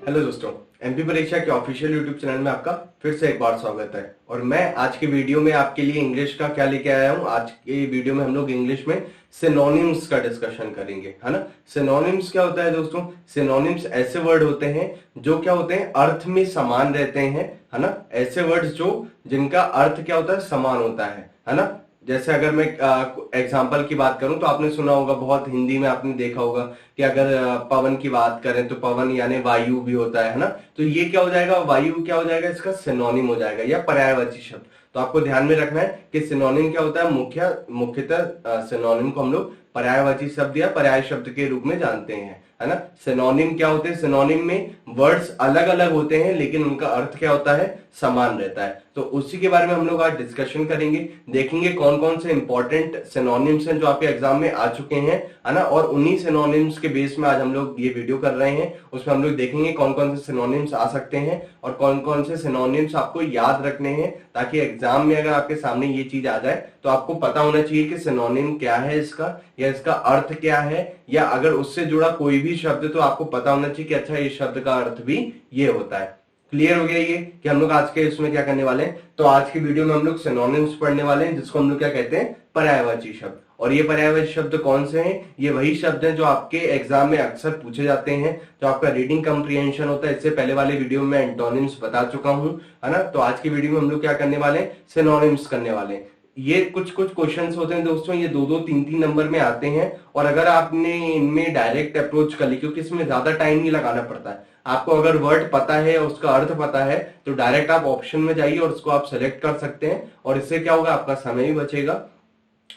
Hello दोस्तों, MP परीक्षा के ऑफिशियल यूट्यूब चैनल में आपका फिर से एक बार स्वागत है। और मैं आज के वीडियो में आपके लिए इंग्लिश का क्या लेके आया हूं। आज के वीडियो में हम लोग इंग्लिश में सिनोनिम्स का डिस्कशन करेंगे, है ना। सिनोनिम्स क्या होता है दोस्तों? सिनोनिम्स ऐसे वर्ड होते हैं जो क्या होते हैं, अर्थ में समान रहते हैं, है ना। ऐसे वर्ड्स जो जिनका अर्थ क्या होता है, समान होता है ना। जैसे अगर मैं एग्जाम्पल की बात करूं तो आपने सुना होगा, बहुत हिंदी में आपने देखा होगा कि अगर पवन की बात करें तो पवन यानी वायु भी होता है ना। तो ये क्या हो जाएगा, वायु क्या हो जाएगा, इसका सिनोनिम हो जाएगा या पर्यायवाची शब्द। तो आपको ध्यान में रखना है कि सिनोनिम क्या होता है। मुख्यतः सिनोनिम को हम लोग पर्यायवाची शब्द या पर्याय शब्द के रूप में जानते हैं, है ना। सिनोनिम क्या होते हैं? सिनोनिम में वर्ड्स अलग अलग होते हैं लेकिन उनका अर्थ क्या होता है, समान रहता है। तो उसी के बारे में हम लोग आज डिस्कशन करेंगे, देखेंगे कौन कौन से इंपॉर्टेंट सिनोनिम्स हैं जो आपके एग्जाम में आ चुके हैं, है ना। और उन्हीं सिनोनिम्स के बेस में आज हम लोग ये वीडियो कर रहे हैं। उसमें हम लोग देखेंगे कौन कौन से सिनोनिम्स आ सकते हैं और कौन कौन से सिनोनिम्स आपको याद रखने हैं, ताकि एग्जाम में अगर आपके सामने ये चीज आ जाए तो आपको पता होना चाहिए कि सिनोनिम क्या है इसका, या इसका अर्थ क्या है, या अगर उससे जुड़ा कोई भी शब्द तो आपको पता होना चाहिए कि अच्छा इस शब्द का अर्थ भी ये होता है। क्लियर हो गया ये कि हम लोग आज के इसमें क्या करने वाले हैं। तो आज की वीडियो में हम लोग सिनोनिम्स पढ़ने वाले हैं, जिसको हम लोग क्या कहते हैं, पर्यायवाची शब्द। और ये पर्यायवाची शब्द कौन से हैं? ये वही शब्द हैं जो आपके एग्जाम में अक्सर पूछे जाते हैं, जो आपका रीडिंग कंप्रीहेंशन होता है। इससे पहले वाले वीडियो में एंटोनिम्स बता चुका हूं, है ना। तो आज की वीडियो में हम लोग क्या करने वाले हैं, सिनोनिम्स करने वाले हैं। ये कुछ कुछ क्वेश्चंस होते हैं दोस्तों, ये दो दो तीन तीन नंबर में आते हैं। और अगर आपने इनमें डायरेक्ट अप्रोच कर ली, क्योंकि इसमें ज्यादा टाइम नहीं लगाना पड़ता है, आपको अगर वर्ड पता है, उसका अर्थ पता है, तो डायरेक्ट आप ऑप्शन में जाइए और उसको आप सेलेक्ट कर सकते हैं। और इससे क्या होगा, आपका समय भी बचेगा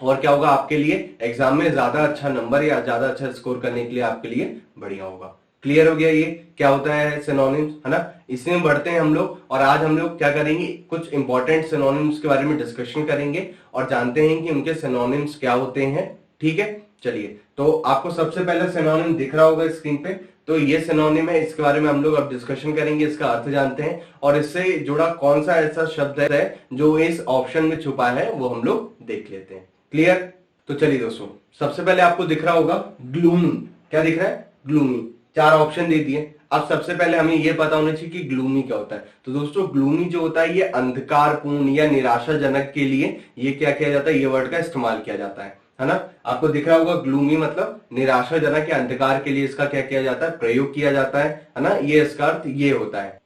और क्या होगा, आपके लिए एग्जाम में ज्यादा अच्छा नंबर या ज्यादा अच्छा स्कोर करने के लिए आपके लिए बढ़िया होगा। क्लियर हो गया ये क्या होता है सिनोनिम्स, है ना। इसमें बढ़ते हैं हम लोग, और आज हम लोग क्या करेंगे, कुछ इंपॉर्टेंट सिनोनिम्स के बारे में डिस्कशन करेंगे और जानते हैं कि उनके सिनोनिम्स क्या होते हैं। ठीक है, चलिए। तो आपको सबसे पहले सिनोनिम दिख रहा होगा स्क्रीन पे, तो ये सिनोनिम है, इसके बारे में हम लोग अब डिस्कशन करेंगे, इसका अर्थ जानते हैं और इससे जुड़ा कौन सा ऐसा शब्द है जो इस ऑप्शन में छुपा है वो हम लोग देख लेते हैं। क्लियर? तो चलिए दोस्तों, सबसे पहले आपको दिख रहा होगा ग्लूमी। क्या दिख रहा है? ग्लूमी। चार ऑप्शन दे दिए। अब सबसे पहले हमें यह पता होना चाहिए कि ग्लूमी क्या होता है। तो दोस्तों, ग्लूमी जो होता है ये अंधकारपूर्ण या निराशाजनक के लिए ये क्या किया जाता है, ये वर्ड का इस्तेमाल किया जाता है ना। आपको दिख रहा होगा ग्लूमी मतलब निराशाजनक या अंधकार के लिए इसका क्या किया जाता है, प्रयोग किया जाता है ना। ये इसका अर्थ ये होता है।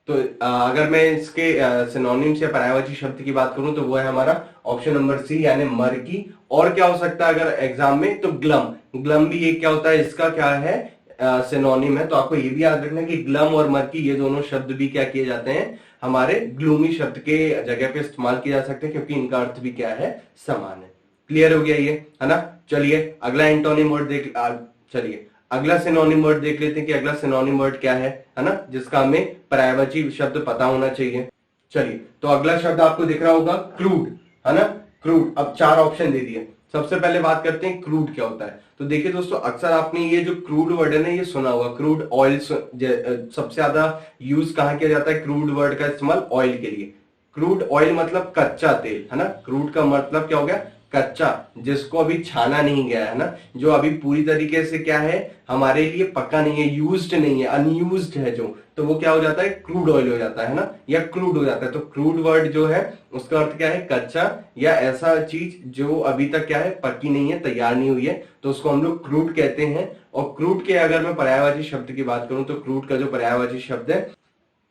तो अगर मैं इसके सिनोनिम्स या पर्यायवाची शब्द की बात करूं तो वो है हमारा ऑप्शन नंबर सी, यानी मर्की। और क्या हो सकता है अगर एग्जाम में, तो ग्लम। ग्लम भी ये क्या होता है, इसका क्या है, सिनोनिम है। तो आपको ये भी याद रखना है कि ग्लम और मर्की ये दोनों शब्द भी क्या किए जाते हैं, हमारे ग्लूमी शब्द के जगह पे इस्तेमाल किए जा सकते हैं, क्योंकि इनका अर्थ भी क्या है, समान है। क्लियर हो गया ये, है ना। चलिए अगला एंटोनिम वर्ड देख चलिए अगला सिनोनिम वर्ड देख लेते हैं कि अगला सिनोनिम वर्ड क्या है ना, जिसका हमें पर्यायवाची शब्द पता होना चाहिए। चलिए, तो अगला शब्द आपको दिख रहा होगा क्रूड, है ना। क्रूड। अब चार ऑप्शन दे दिए। सबसे पहले बात करते हैं क्रूड क्या होता है। तो देखिए दोस्तों, अक्सर आपने ये जो क्रूड वर्ड है ना, ये सुना होगा। क्रूड ऑयल सबसे ज्यादा यूज कहां किया जाता है, क्रूड वर्ड का इस्तेमाल ऑयल के लिए। क्रूड ऑयल मतलब कच्चा तेल, है ना। क्रूड का मतलब क्या हो गया, कच्चा, जिसको अभी छाना नहीं गया है ना, जो अभी पूरी तरीके से क्या है, हमारे लिए पक्का नहीं है, यूज्ड नहीं है, अनयूज्ड है जो, तो वो क्या हो जाता है, क्रूड ऑयल हो जाता है ना, या क्रूड हो जाता है। तो क्रूड वर्ड जो है उसका अर्थ क्या है, कच्चा या ऐसा चीज जो अभी तक क्या है, पक्की नहीं है, तैयार नहीं हुई है, तो उसको हम लोग क्रूड कहते हैं। और क्रूड के अगर मैं पर्यायवाची शब्द की बात करूं तो क्रूड का जो पर्यायवाची शब्द है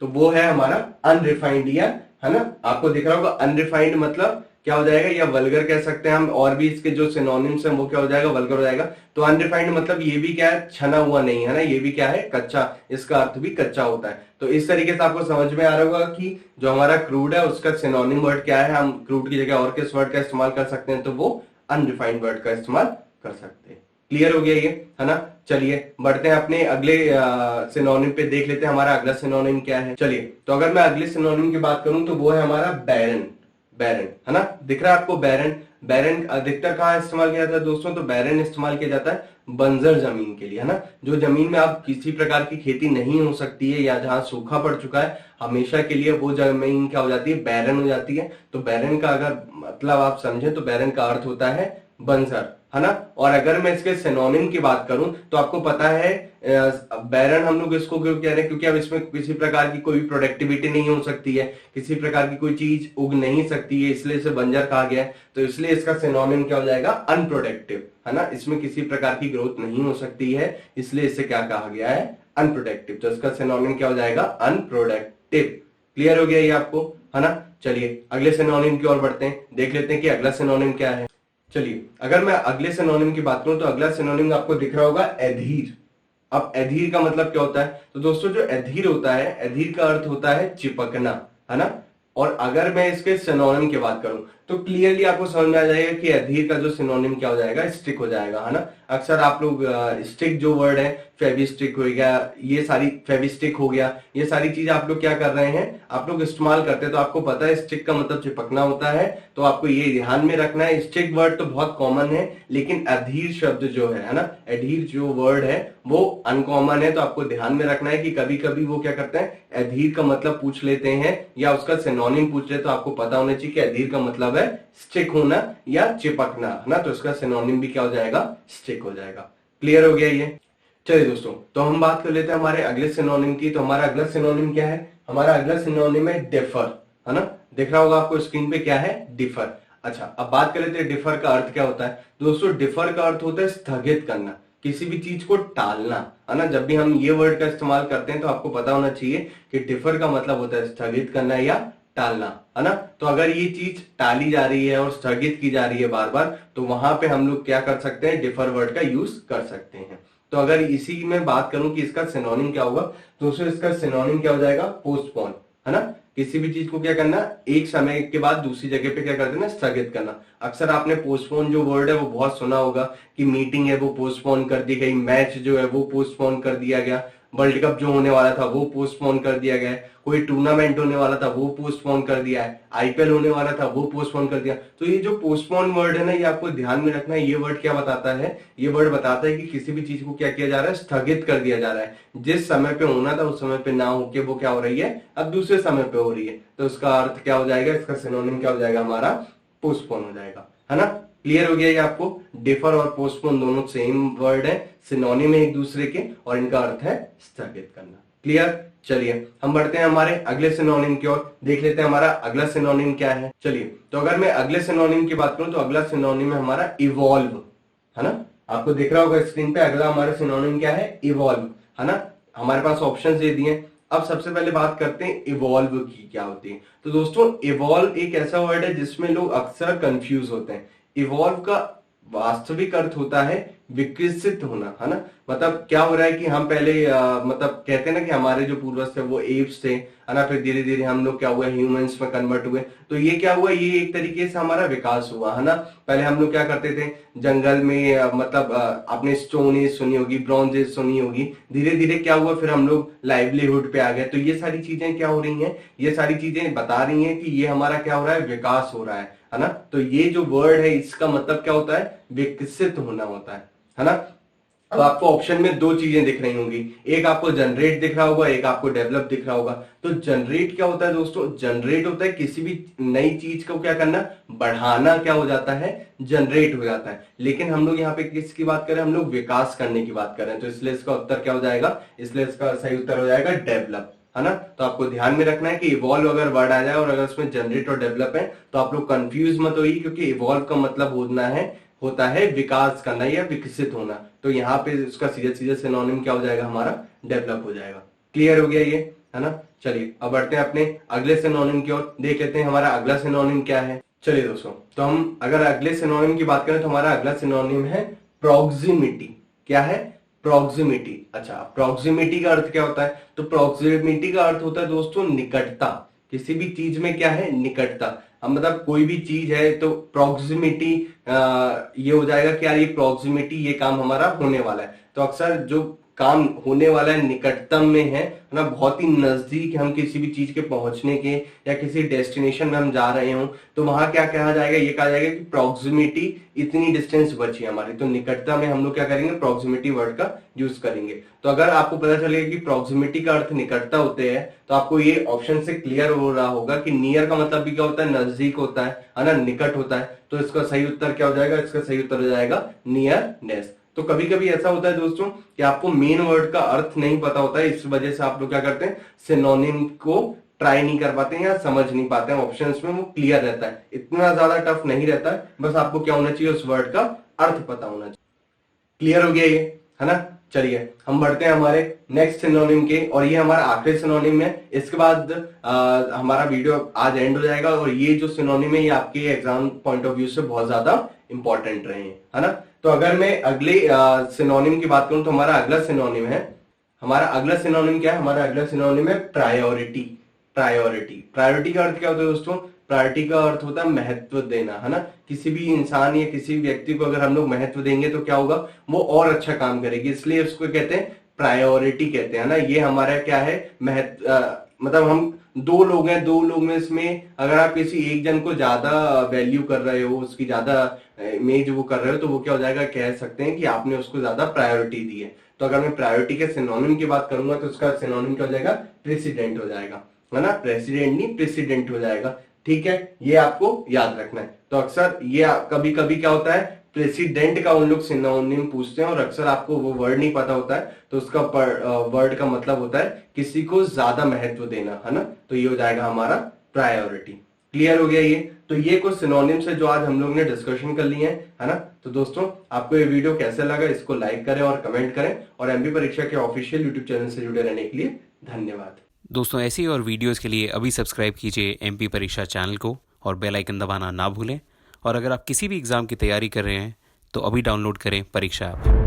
तो वो है हमारा अनरिफाइंड, या, है ना। आपको दिख रहा होगा अनरिफाइंड मतलब क्या हो जाएगा, या वल्गर कह सकते हैं हम, और भी इसके जो सिनोनिम्स हैं वो क्या हो जाएगा, वल्गर हो जाएगा। तो अनरिफाइंड मतलब ये भी क्या है, छना हुआ नहीं है ना, ये भी क्या है, कच्चा, इसका अर्थ भी कच्चा होता है। तो इस तरीके से आपको समझ में आ रहा होगा कि जो हमारा क्रूड है उसका सिनोनिम वर्ड क्या है। हम क्रूड की जगह और किस वर्ड का इस्तेमाल कर सकते हैं, तो वो अनरिफाइंड वर्ड का इस्तेमाल कर सकते हैं। क्लियर हो गया ये, है ना। चलिए बढ़ते हैं अपने अगले सिनोनिम पे, देख लेते हैं हमारा अगला सिनोनिम क्या है। चलिए, तो अगर मैं अगले सिनोनिम की बात करूं तो वो है हमारा बैरन। बैरन, है ना। दिख रहा है आपको बैरन। बैरन अधिकतर कहाँ इस्तेमाल किया जाता है दोस्तों, तो बैरन इस्तेमाल किया जाता है बंजर जमीन के लिए, है ना। जो जमीन में आप किसी प्रकार की खेती नहीं हो सकती है या जहां सूखा पड़ चुका है हमेशा के लिए, वो जमीन क्या हो जाती है, बैरन हो जाती है। तो बैरन का अगर मतलब आप समझे तो बैरन का अर्थ होता है बंजर, है ना। और अगर मैं इसके सिनोनिम की बात करूं तो आपको पता है बैरन हम लोग इसको क्यों कह रहे हैं, क्योंकि अब इसमें किसी प्रकार की कोई प्रोडक्टिविटी नहीं हो सकती है, किसी प्रकार की कोई चीज उग नहीं सकती है, इसलिए इसे बंजर कहा गया है। तो इसलिए इसका सिनोनिम क्या हो जाएगा, अनप्रोडक्टिव, है ना। इसमें किसी प्रकार की ग्रोथ नहीं हो सकती है, इसलिए इसे क्या कहा गया है, अनप्रोडक्टिव। तो इसका सिनोनिम क्या हो जाएगा, अनप्रोडक्टिव। क्लियर हो गया ये आपको, है ना। चलिए अगले सिनोनिम की ओर बढ़ते हैं, देख लेते हैं कि अगला सिनोनिम क्या है। चलिए अगर मैं अगले सिनोनिम की बात करूं तो अगला सिनोनिम आपको दिख रहा होगा, एधीर। अब एधीर का मतलब क्या होता है, तो दोस्तों जो एधीर होता है, एधीर का अर्थ होता है चिपकना, है ना। और अगर मैं इसके सिनोनिम की बात करूं तो क्लियरली आपको समझ में आ जाएगा कि एधीर का जो सिनोनिम क्या हो जाएगा, स्टिक हो जाएगा, है ना। अक्सर आप लोग स्टिक जो वर्ड है, फेविस्टिक हो गया, ये सारी फेविस्टिक हो गया, ये सारी चीज आप लोग क्या कर रहे हैं, आप लोग इस्तेमाल करते हैं। तो आपको पता है स्टिक का मतलब चिपकना होता है, तो आपको ये ध्यान में रखना है। स्टिक वर्ड तो बहुत कॉमन है, लेकिन अधीर शब्द जो है ना, अधीर जो वर्ड है वो अनकॉमन है। तो आपको ध्यान में रखना है कि कभी कभी वो क्या करते हैं, अधीर का मतलब पूछ लेते हैं या उसका सिनोनिम पूछ ले, तो आपको पता होना चाहिए कि अधीर का मतलब है स्टिक होना या चिपकना, है ना। तो इसका सिनोनिम भी क्या हो जाएगा, स्टिक हो जाएगा। क्लियर हो गया ये। चलिए दोस्तों, तो हम बात कर लेते हैं हमारे अगले सिनोनिम की। तो हमारा अगला सिनोनिम क्या है, हमारा अगला सिनोनिम है डिफर, है ना। दिख रहा होगा आपको स्क्रीन पे, क्या है, डिफर। अच्छा अब बात कर लेते हैं डिफर का अर्थ क्या होता है। दोस्तों डिफर का अर्थ होता है स्थगित करना, किसी भी चीज को टालना, है ना। जब भी हम ये वर्ड का इस्तेमाल करते हैं तो आपको पता होना चाहिए कि डिफर का मतलब होता है स्थगित करना या टालना, है ना। तो अगर ये चीज टाली जा रही है और स्थगित की जा रही है बार बार, तो वहां पे हम लोग क्या कर सकते हैं, डिफर वर्ड का यूज कर सकते हैं। तो अगर इसी में बात करूं कि इसका सिनोनिम क्या होगा, तो दोस्तों इसका सिनोनिम क्या हो जाएगा, पोस्टपोन, है ना। किसी भी चीज को क्या करना, एक समय के बाद दूसरी जगह पे क्या कर देना, स्थगित करना। अक्सर आपने पोस्टपोन जो वर्ड है वो बहुत सुना होगा कि मीटिंग है वो पोस्टपोन कर दी गई, मैच जो है वो पोस्टपोन कर दिया गया, वर्ल्ड कप जो होने वाला था वो पोस्टपोन कर दिया गया, कोई टूर्नामेंट होने वाला था वो पोस्टपोन कर दिया है, आईपीएल होने वाला था वो पोस्टपोन कर दिया। तो ये जो पोस्टपोन वर्ड है ना, ये आपको ध्यान में रखना है। ये वर्ड क्या बताता है, ये वर्ड बताता है कि किसी भी चीज को क्या किया जा रहा है, स्थगित कर दिया जा रहा है। जिस समय पे होना था उस समय पे ना होके वो क्या हो रही है, अब दूसरे समय पे हो रही है। तो उसका अर्थ क्या हो जाएगा, इसका सिनोनिम क्या हो जाएगा, हमारा पोस्टपोन हो जाएगा, है ना। क्लियर हो गया ये आपको। डिफर और पोस्टपोन दोनों सेम वर्ड है, सिनोनिम है एक दूसरे के, और इनका अर्थ है स्थगित करना। क्लियर। चलिए हम बढ़ते हैं हमारे अगले सिनोनिम की ओर, देख लेते हैं हमारा अगला सिनोनिम क्या है। चलिए तो अगर मैं अगले सिनोनिम की बात करूं तो अगला सिनोनिम है हमारा इवॉल्व, है ना। आपको दिख रहा होगा स्क्रीन पे, अगला हमारा सिनोनिम क्या है, इवॉल्व, है ना। हमारे पास ऑप्शन दे दिए। अब सबसे पहले बात करते हैं इवॉल्व की क्या होती है। तो दोस्तों इवॉल्व एक ऐसा वर्ड है जिसमें लोग अक्सर कंफ्यूज होते हैं। इवॉल्व का वास्तविक अर्थ होता है विकसित होना, है ना। मतलब क्या हो रहा है कि हम पहले मतलब कहते हैं ना कि हमारे जो पूर्वज थे वो एप्स थे, है ना। फिर धीरे धीरे हम लोग क्या हुआ, ह्यूमंस में कन्वर्ट हुए। तो ये क्या हुआ, ये एक तरीके से हमारा विकास हुआ, है ना। पहले हम लोग क्या करते थे, जंगल में मतलब आपने स्टोन एज सुनी होगी, ब्रॉन्ज एज सुनी होगी। धीरे धीरे क्या हुआ, फिर हम लोग लाइवलीहुड पे आ गए। तो ये सारी चीजें क्या हो रही हैं, ये सारी चीजें बता रही हैं कि ये हमारा क्या हो रहा है, विकास हो रहा है ना। तो ये जो वर्ड है इसका मतलब क्या होता है, विकसित होना होता है ना। अब आपको ऑप्शन में दो चीजें दिख रही होंगी, एक आपको जनरेट दिख रहा होगा, एक आपको डेवलप दिख रहा होगा। तो जनरेट क्या होता है दोस्तों, जनरेट होता है किसी भी नई चीज को क्या करना, बढ़ाना, क्या हो जाता है, जनरेट हो जाता है। लेकिन हम लोग यहाँ पे किसकी बात करें, हम लोग विकास करने की बात कर रहे हैं। तो इसलिए इसका उत्तर क्या हो जाएगा, इसलिए इसका सही उत्तर हो जाएगा डेवलप, है ना। तो आपको ध्यान में रखना है कि इवॉल्व अगर वर्ड आ जाए और अगर उसमें जनरेट और डेवलप है तो आप लोग कंफ्यूज मत होइए, क्योंकि इवॉल्व का मतलब होता है विकास करना या विकसित होना। तो यहाँ पे उसका सीधे सीधे सिनोनिम क्या हो जाएगा, हमारा डेवलप हो जाएगा। क्लियर हो गया ये, है ना। चलिए अब बढ़ते हैं अपने अगले सिनोनिम की ओर, देख लेते हैं हमारा अगला सिनोनिम क्या है। चलिए दोस्तों, तो हम अगर अगले सिनोनिम की बात करें तो हमारा अगला सिनोनिम है प्रॉक्सिमिटी। क्या है, प्रॉक्सिमिटी। अच्छा प्रॉक्सिमिटी का अर्थ क्या होता है, तो प्रॉक्सिमिटी का अर्थ होता है दोस्तों निकटता। किसी भी चीज में क्या है, निकटता। हम मतलब कोई भी चीज है तो प्रॉक्सिमिटी ये हो जाएगा कि यार ये प्रॉक्सिमिटी, ये काम हमारा होने वाला है। तो अक्सर जो काम होने वाला है निकटतम में है ना, बहुत ही नजदीक हम किसी भी चीज के पहुंचने के, या किसी डेस्टिनेशन में हम जा रहे हो, तो वहां क्या कहा जाएगा, ये कहा जाएगा कि प्रॉक्सिमिटी, इतनी डिस्टेंस बची हमारी, तो निकटता में हम लोग क्या करेंगे, प्रॉक्सिमिटी वर्ड का यूज करेंगे। तो अगर आपको पता चलेगा कि प्रॉक्सिमिटी का अर्थ निकटता होते हैं, तो आपको ये ऑप्शन से क्लियर हो रहा होगा कि नियर का मतलब भी क्या होता है, नजदीक होता है ना, निकट होता है। तो इसका सही उत्तर क्या हो जाएगा, इसका सही उत्तर हो जाएगा नियरनेस। तो कभी कभी ऐसा होता है दोस्तों कि आपको मेन वर्ड का अर्थ नहीं पता होता है, इस वजह से आप लोग क्या करते हैं, सिनोनिम को ट्राई नहीं कर पाते हैं या समझ नहीं पाते हैं। ऑप्शंस में वो क्लियर रहता है, इतना ज्यादा टफ नहीं रहता है, बस आपको क्या होना चाहिए, उस वर्ड का अर्थ पता होना चाहिए। क्लियर हो गया ये, है ना। चलिए हम बढ़ते हैं हमारे नेक्स्ट सिनोनिम के, और ये हमारा आखिरी सिनोनिम है। इसके बाद हमारा वीडियो आज एंड हो जाएगा, और ये जो सिनोनिम है ये आपके एग्जाम पॉइंट ऑफ व्यू से बहुत ज्यादा इंपॉर्टेंट रहे हैं, है ना। तो अगर मैं अगले सिनोनिम की बात करूं, तो हमारा अगला सिनोनिम है, हमारा अगला सिनोनिम क्या है, हमारा अगला सिनोनिम है प्रायोरिटी। प्रायोरिटी का अर्थ क्या होता है दोस्तों, प्रायोरिटी का अर्थ होता है महत्व देना, है ना। किसी भी इंसान या किसी भी व्यक्ति को अगर हम लोग महत्व देंगे तो क्या होगा, वो और अच्छा काम करेगी, इसलिए उसको कहते हैं प्रायोरिटी कहते हैं ना। ये हमारा क्या है, मतलब हम दो लोग हैं, दो लोग में इसमें अगर आप किसी एक जन को ज्यादा वैल्यू कर रहे हो, उसकी ज्यादा इमेज वो कर रहे हो, तो वो क्या हो जाएगा, कह सकते हैं कि आपने उसको ज्यादा प्रायोरिटी दी है। तो अगर मैं प्रायोरिटी के सिनोनिम की बात करूंगा, तो उसका सिनोनिम क्या हो जाएगा, प्रेसिडेंट हो जाएगा, है ना। प्रेसिडेंट नहीं, प्रेसिडेंट हो जाएगा, ठीक है। ये आपको याद रखना है। तो अक्सर ये कभी कभी क्या होता है, प्रेसिडेंट का उन लोग सिनोनिम पूछते हैं, और अक्सर आपको वो वर्ड नहीं पता होता है, तो उसका वर्ड का मतलब होता है किसी को ज्यादा महत्व देना, है ना। तो ये हो जाएगा हमारा प्रायोरिटी। क्लियर हो गया ये। तो ये कुछ सिनोनिम्स है जो आज हम लोग ने डिस्कशन कर लिए हैं, है ना। तो दोस्तों आपको ये वीडियो कैसा लगा, इसको लाइक करें और कमेंट करें, और एमपी परीक्षा के ऑफिशियल यूट्यूब चैनल से जुड़े रहने के लिए धन्यवाद। दोस्तों ऐसी और वीडियोस के लिए अभी सब्सक्राइब कीजिए एमपी परीक्षा चैनल को, और बेल आइकन दबाना ना भूलें। और अगर आप किसी भी एग्ज़ाम की तैयारी कर रहे हैं तो अभी डाउनलोड करें परीक्षा ऐप।